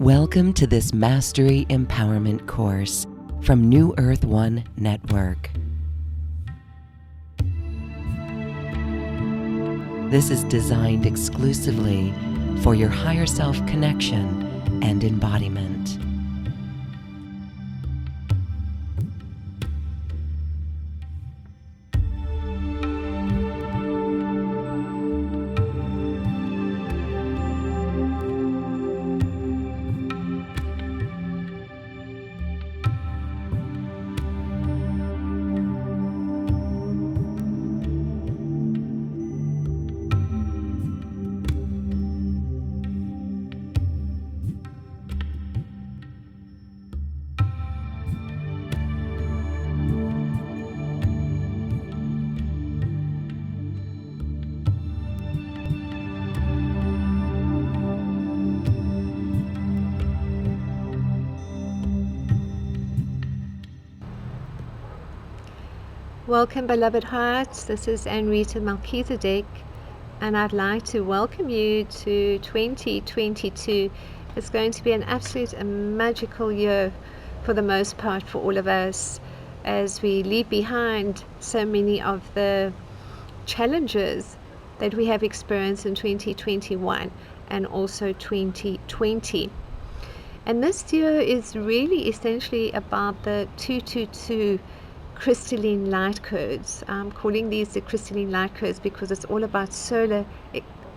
Welcome to this Mastery Empowerment course from New Earth One Network. This is designed exclusively for your higher self connection and embodiment. Welcome, beloved hearts. This is Anrita Melchizedek, and I'd like to welcome you to 2022. It's going to be an absolute magical year for the most part for all of us as we leave behind so many of the challenges that we have experienced in 2021 and also 2020. And this year is really essentially about the 222 Crystalline Light Codes. I'm calling these the Crystalline Light Codes because it's all about solar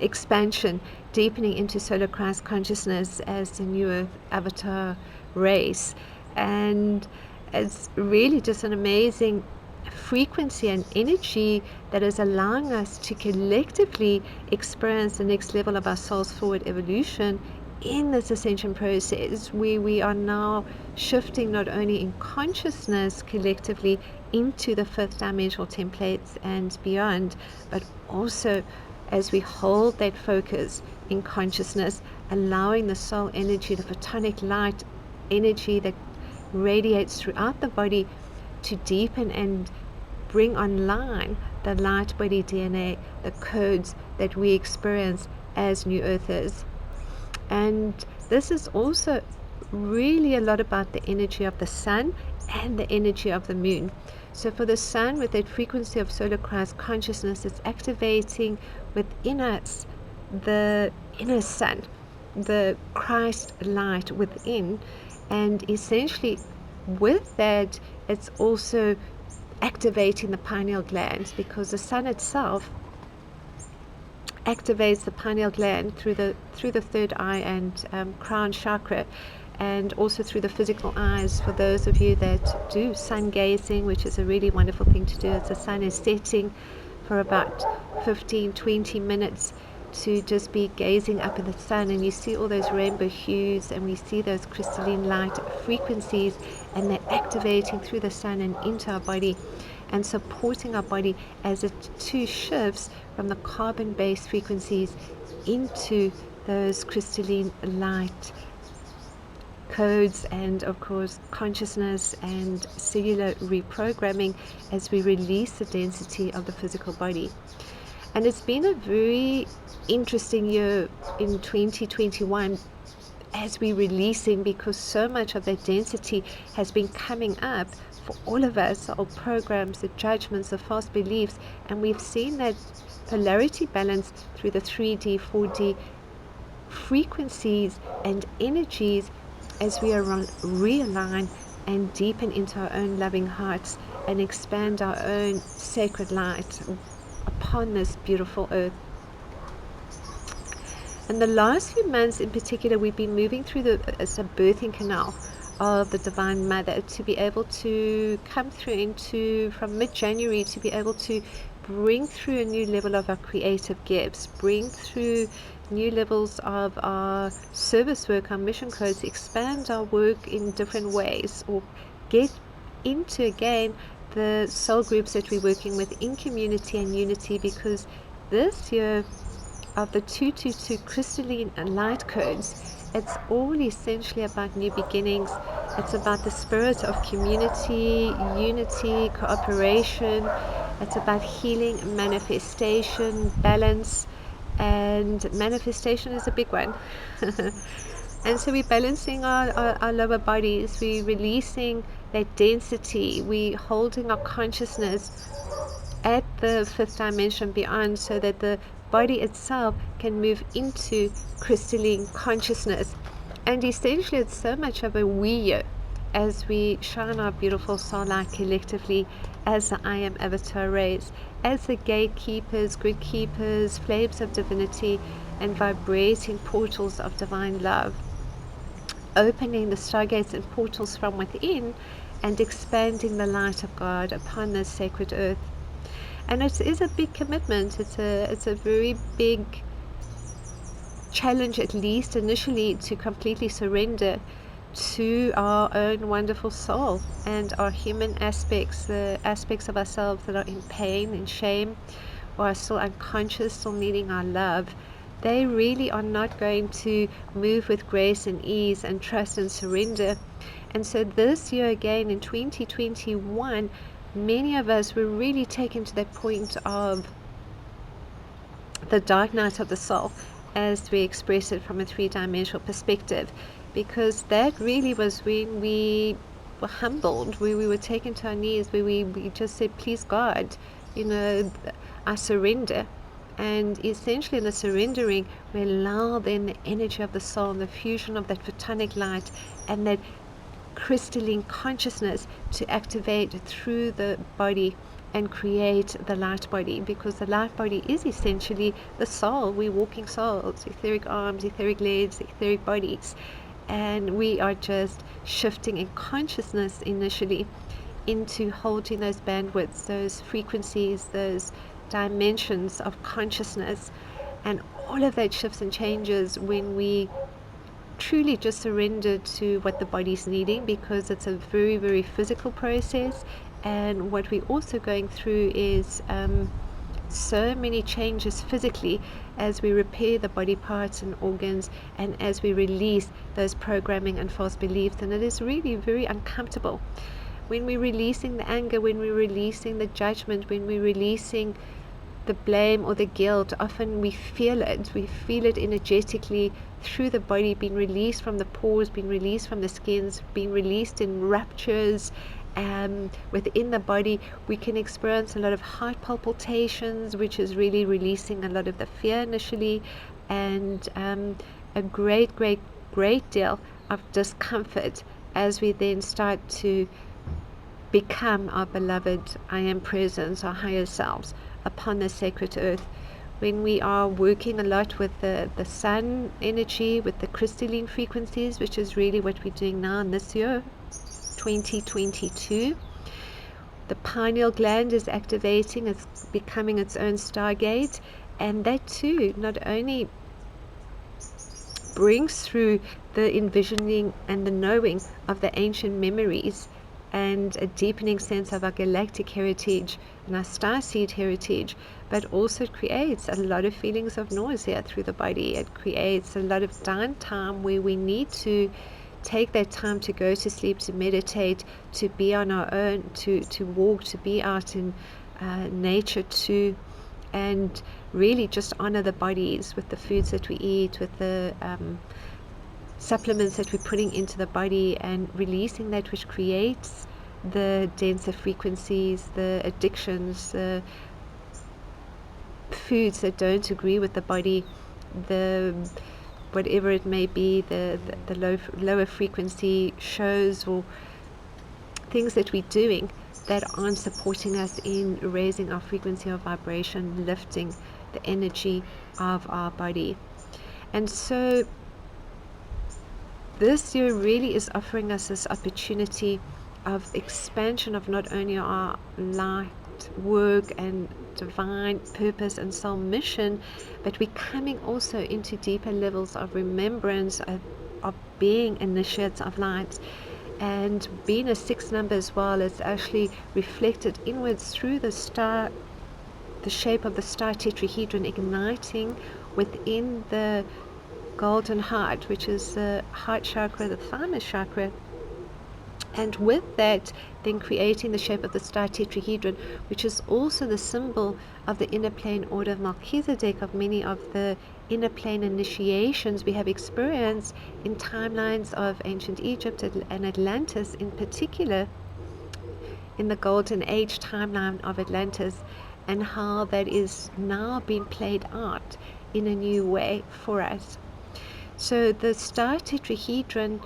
expansion, deepening into solar Christ consciousness as the new Earth avatar race. And it's really just an amazing frequency and energy that is allowing us to collectively experience the next level of our soul's forward evolution in this ascension process, where we are now shifting not only in consciousness collectively into the fifth dimensional templates and beyond, but also as we hold that focus in consciousness, allowing the soul energy, the photonic light energy that radiates throughout the body to deepen and bring online the light body DNA, the codes that we experience as New Earthers. And this is also really a lot about the energy of the sun and the energy of the moon. So for the sun, with that frequency of solar Christ consciousness, it's activating within us the inner sun, the Christ light within. And essentially with that, it's also activating the pineal gland, because the sun itself activates the pineal gland through the third eye and crown chakra, and also through the physical eyes. For those of you that do sun gazing, which is a really wonderful thing to do, as the sun is setting, for about 15-20 minutes to just be gazing up at the sun, and you see all those rainbow hues, and we see those crystalline light frequencies, and they're activating through the sun and into our body and supporting our body as it too shifts from the carbon-based frequencies into those crystalline light codes, and of course consciousness and cellular reprogramming as we release the density of the physical body. And it's been a very interesting year in 2021 as we're releasing, because so much of that density has been coming up for all of us, the old programs, the judgments, the false beliefs, and we've seen that polarity balance through the 3D, 4D frequencies and energies as we realign and deepen into our own loving hearts and expand our own sacred light upon this beautiful earth. In the last few months in particular, we've been moving through the birthing canal of the Divine Mother to be able to come through into, from mid-January, to be able to bring through a new level of our creative gifts, bring through new levels of our service work, our mission codes, expand our work in different ways, or get into again the soul groups that we're working with in community and unity, because this year of the 222 Crystalline Light Codes, it's all essentially about new beginnings. It's about the spirit of community, unity, cooperation. It's about healing, manifestation, balance, and manifestation is a big one. And so we're balancing our lower bodies, we're releasing that density, we're holding our consciousness at the fifth dimension beyond, so that the body itself can move into crystalline consciousness. And essentially it's so much of a we as we shine our beautiful soul light collectively as the I am avatar rays, as the gatekeepers, grid keepers, flames of divinity, and vibrating portals of divine love, opening the stargates and portals from within and expanding the light of God upon this sacred earth. And it is a big commitment. It's a very big challenge, at least initially, to completely surrender to our own wonderful soul and our human aspects, the aspects of ourselves that are in pain and shame, or are still unconscious, still needing our love. They really are not going to move with grace and ease and trust and surrender. And so this year again, in 2021, many of us were really taken to that point of the dark night of the soul, as we express it from a three-dimensional perspective, because that really was when we were humbled, where we were taken to our knees, where we just said, please God, I surrender. And essentially in the surrendering, we allow then the energy of the soul, the fusion of that photonic light and that crystalline consciousness to activate through the body and create the light body, because the light body is essentially the soul. We're walking souls, etheric arms, etheric legs, etheric bodies, and we are just shifting in consciousness initially into holding those bandwidths, those frequencies, those dimensions of consciousness. And all of that shifts and changes when we truly just surrender to what the body's needing, because it's a very, very physical process. And what we're also going through is so many changes physically as we repair the body parts and organs, and as we release those programming and false beliefs. And it is really very uncomfortable when we're releasing the anger, when we're releasing the judgment, when we're releasing the blame or the guilt. Often we feel it energetically through the body, being released from the pores, being released from the skins, being released in ruptures. Within the body, we can experience a lot of heart palpitations, which is really releasing a lot of the fear initially, and a great deal of discomfort as we then start to become our beloved I am presence, our higher selves upon the sacred earth. When we are working a lot with the sun energy, with the crystalline frequencies, which is really what we're doing now in this year, 2022, the pineal gland is activating, it's becoming its own stargate, and that too not only brings through the envisioning and the knowing of the ancient memories and a deepening sense of our galactic heritage and our starseed heritage, but also creates a lot of feelings of nausea through the body. It creates a lot of downtime where we need to take that time to go to sleep, to meditate, to be on our own, to walk, to be out in nature too, and really just honor the bodies with the foods that we eat, with the supplements that we're putting into the body, and releasing that which creates the denser frequencies, the addictions, the foods that don't agree with the body, the whatever it may be, the lower frequency shows or things that we're doing that aren't supporting us in raising our frequency of vibration, lifting the energy of our body. And so this year really is offering us this opportunity of expansion of not only our light work and divine purpose and soul mission, but we're coming also into deeper levels of remembrance of being initiates of light. And being a 6 number as well is actually reflected inwards through the star, the shape of the star tetrahedron igniting within the golden heart, which is the heart chakra, the thymus chakra. And with that, then creating the shape of the star tetrahedron, which is also the symbol of the inner plane order of Melchizedek, of many of the inner plane initiations we have experienced in timelines of ancient Egypt and Atlantis, in particular in the Golden Age timeline of Atlantis, and how that is now being played out in a new way for us. So the star tetrahedron,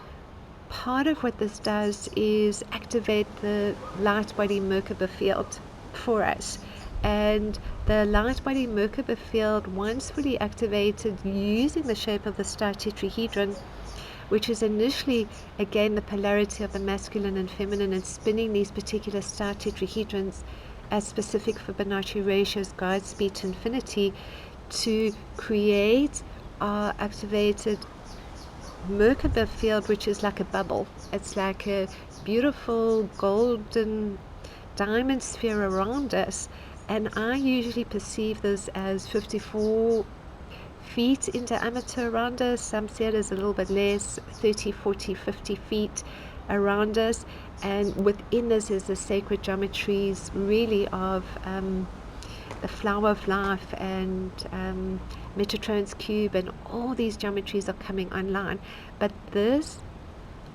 part of what this does is activate the light body Merkaba field for us. And the light body Merkaba field, once fully activated using the shape of the star tetrahedron, which is initially again the polarity of the masculine and feminine, and spinning these particular star tetrahedrons as specific Fibonacci ratios guide speed to infinity, to create our activated Merkaba field, which is like a bubble. It's like a beautiful golden diamond sphere around us, and I usually perceive this as 54 feet in diameter around us. Some see it as a little bit less, 30, 40, 50 feet around us, and within this is the sacred geometries really of the flower of life and Metatron's cube, and all these geometries are coming online. But this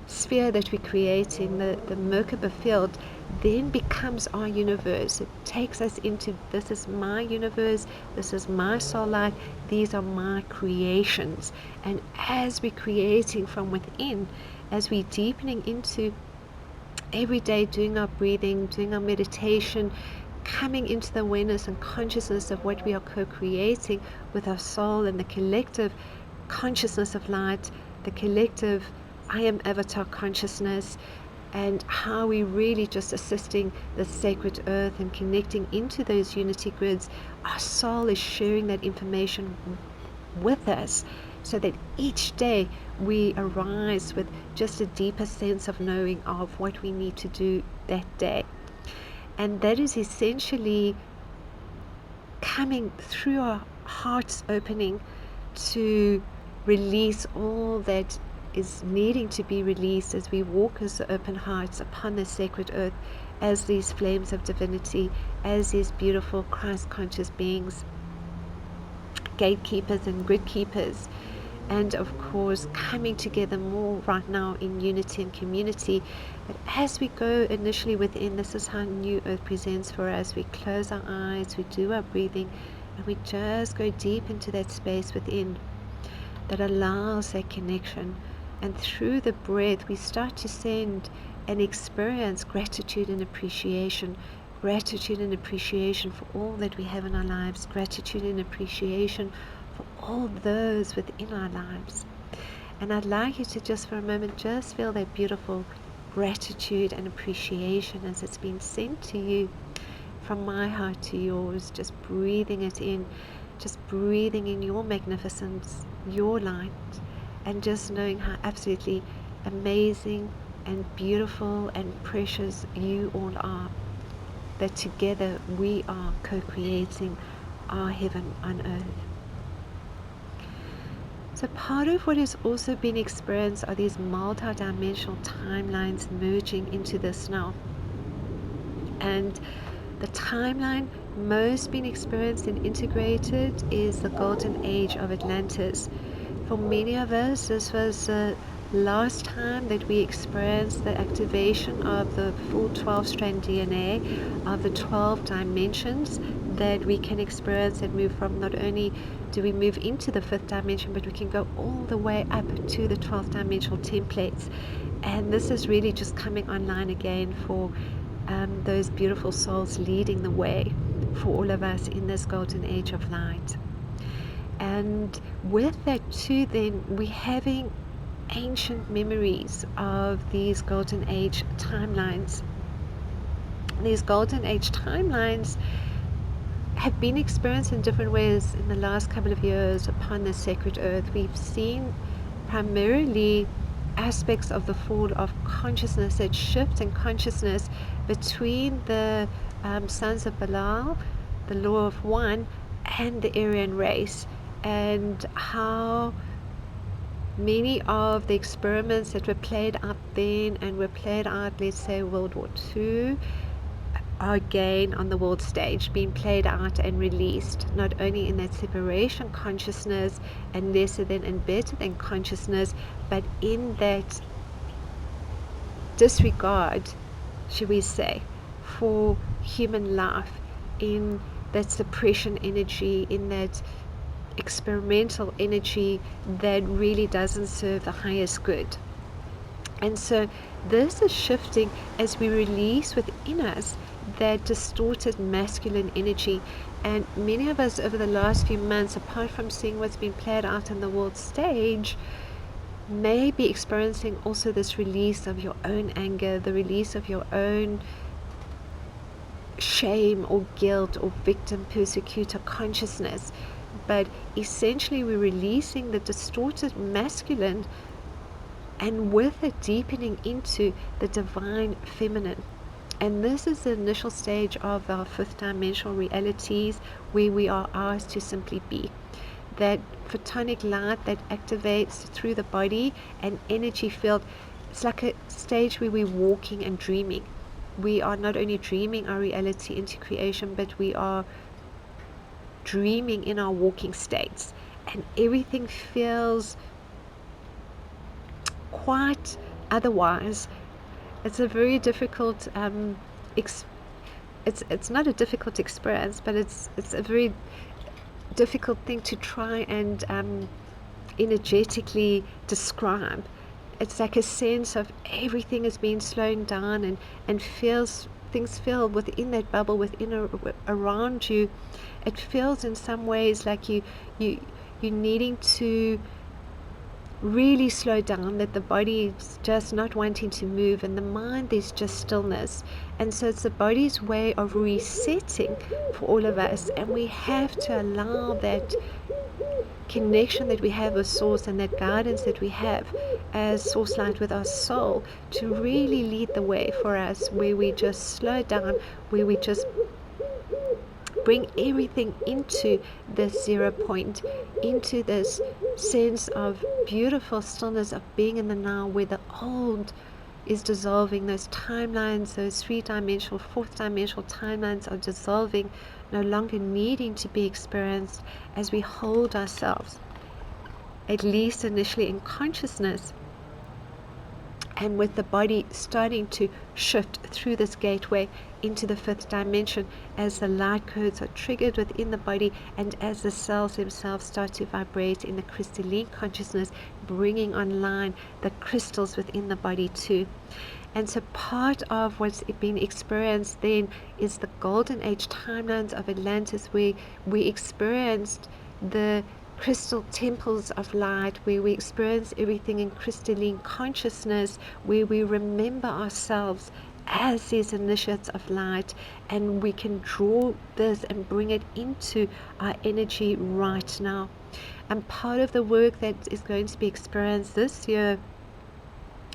sphere that we're creating, the Merkaba field, then becomes our universe. It takes us into, this is my universe, this is my soul light, these are my creations. And as we're creating from within, as we're deepening into every day, doing our breathing, doing our meditation, coming into the awareness and consciousness of what we are co-creating with our soul and the collective consciousness of light, the collective I am avatar consciousness, and how we really just assisting the sacred earth and connecting into those unity grids. Our soul is sharing that information with us, so that each day we arise with just a deeper sense of knowing of what we need to do that day. And that is essentially coming through our hearts opening to release all that is needing to be released as we walk as open hearts upon the sacred earth, as these flames of divinity, as these beautiful Christ conscious beings, gatekeepers and grid keepers, and of course coming together more right now in unity and community. But as we go initially within, this is how New Earth presents for us. We close our eyes, we do our breathing, and we just go deep into that space within that allows that connection. And through the breath we start to send and experience gratitude and appreciation. Gratitude and appreciation for all that we have in our lives. Gratitude and appreciation for all those within our lives. And I'd like you to just for a moment just feel that beautiful gratitude and appreciation as it's been sent to you from my heart to yours. Just breathing it in, just breathing in your magnificence, your light, and just knowing how absolutely amazing and beautiful and precious you all are. That together we are co-creating our heaven on earth. So part of what has also been experienced are these multi-dimensional timelines merging into this now. And the timeline most being experienced and integrated is the Golden Age of Atlantis. For many of us, this was the last time that we experienced the activation of the full 12-strand DNA of the 12 dimensions that we can experience and move from. Not only do we move into the 5th dimension, but we can go all the way up to the 12th dimensional templates. And this is really just coming online again for those beautiful souls leading the way for all of us in this golden age of light. And with that too, then we're having ancient memories of these golden age timelines. These golden age timelines have been experienced in different ways in the last couple of years upon the sacred earth. We've seen primarily aspects of the fall of consciousness, that shift in consciousness between the sons of Belial, the law of one, and the Aryan race, and how many of the experiments that were played out then and were played out, let's say, World War II, are again on the world stage, being played out and released, not only in that separation consciousness and lesser than and better than consciousness, but in that disregard, should we say, for human life, in that suppression energy, in that experimental energy that really doesn't serve the highest good. And so this is shifting as we release within us that distorted masculine energy. And many of us over the last few months, apart from seeing what's been played out on the world stage, may be experiencing also this release of your own anger, the release of your own shame or guilt or victim persecutor consciousness. But essentially we're releasing the distorted masculine, and with it deepening into the divine feminine. And this is the initial stage of our fifth dimensional realities, where we are asked to simply be. That photonic light that activates through the body and energy field. It's like a stage where we're walking and dreaming. We are not only dreaming our reality into creation, but we are dreaming in our walking states. And everything feels quite otherwise. It's a very difficult it's not a difficult experience, but it's a very difficult thing to try and energetically describe. It's like a sense of everything is being slowed down, and things feel within that bubble, around you. It feels in some ways like you needing to really slow down, that the body is just not wanting to move, and the mind, there's just stillness. And so it's the body's way of resetting for all of us, and we have to allow that connection that we have with source and that guidance that we have as source light with our soul to really lead the way for us, where we just slow down, where we just bring everything into this 0 point, into this sense of beautiful stillness of being in the now, where the old is dissolving, those timelines, those three-dimensional, fourth-dimensional timelines are dissolving, no longer needing to be experienced, as we hold ourselves, at least initially in consciousness, and with the body starting to shift through this gateway into the fifth dimension, as the light codes are triggered within the body, and as the cells themselves start to vibrate in the crystalline consciousness, bringing online the crystals within the body too. And so part of what's been experienced then is the golden age timelines of Atlantis, where we experienced the crystal temples of light, where we experience everything in crystalline consciousness, where we remember ourselves as these initiates of light, and we can draw this and bring it into our energy right now. And part of the work that is going to be experienced this year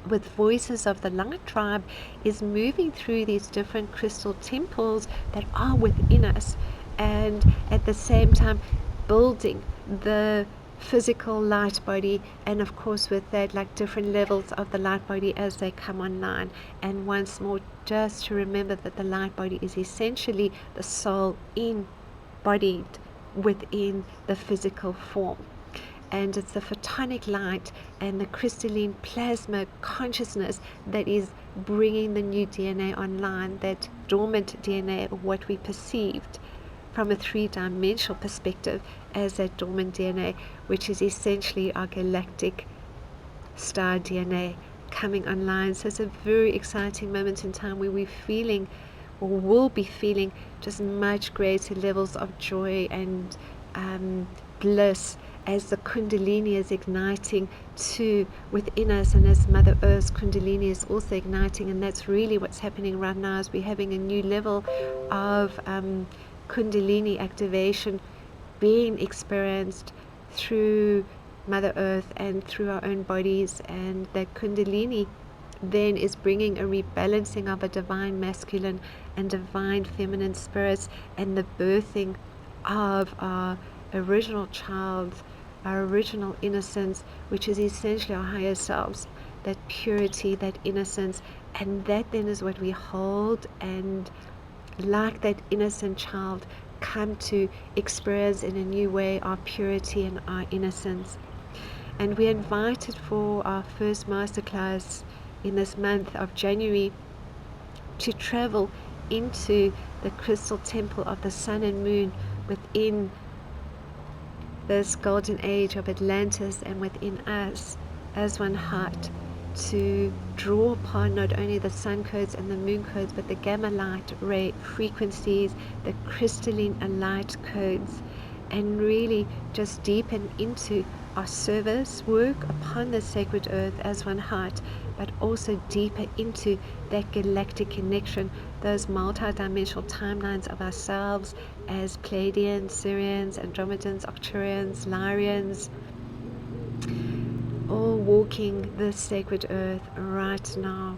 with Voices of the Light Tribe is moving through these different crystal temples that are within us, and at the same time building the physical light body, and of course with that, like different levels of the light body as they come online. And once more, just to remember that the light body is essentially the soul embodied within the physical form. And it's the photonic light and the crystalline plasma consciousness that is bringing the new DNA online, that dormant DNA, or what we perceived from a three-dimensional perspective as that dormant DNA, which is essentially our galactic star DNA coming online. So it's a very exciting moment in time, where we're feeling, or will be feeling, just much greater levels of joy and bliss, as the Kundalini is igniting too within us, and as Mother Earth's Kundalini is also igniting. And that's really what's happening right now, is we're having a new level of Kundalini activation being experienced through Mother Earth and through our own bodies. And that Kundalini then is bringing a rebalancing of a divine masculine and divine feminine spirits, and the birthing of our original child our original innocence, which is essentially our higher selves, that purity, that innocence, and that then is what we hold and, like that innocent child, come to experience in a new way our purity and our innocence. And we invited for our first masterclass in this month of January to travel into the crystal temple of the sun and moon within this golden age of Atlantis and within us as one heart, to draw upon not only the sun codes and the moon codes, but the gamma light ray frequencies, the crystalline light codes, and really just deepen into our service work upon the sacred earth as one heart, but also deeper into that galactic connection, those multi-dimensional timelines of ourselves as Pleiadians, Sirians, Andromedans, Arcturians, Lyrians, all walking this sacred earth right now,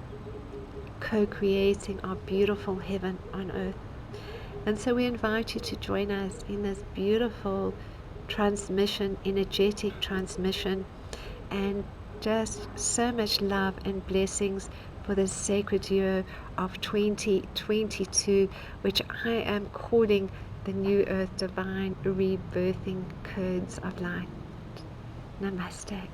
co-creating our beautiful heaven on earth. And so we invite you to join us in this beautiful transmission, energetic transmission, and just so much love and blessings for this sacred year of 2022, which I am calling the New Earth Divine Rebirthing Codes of Light. Namaste.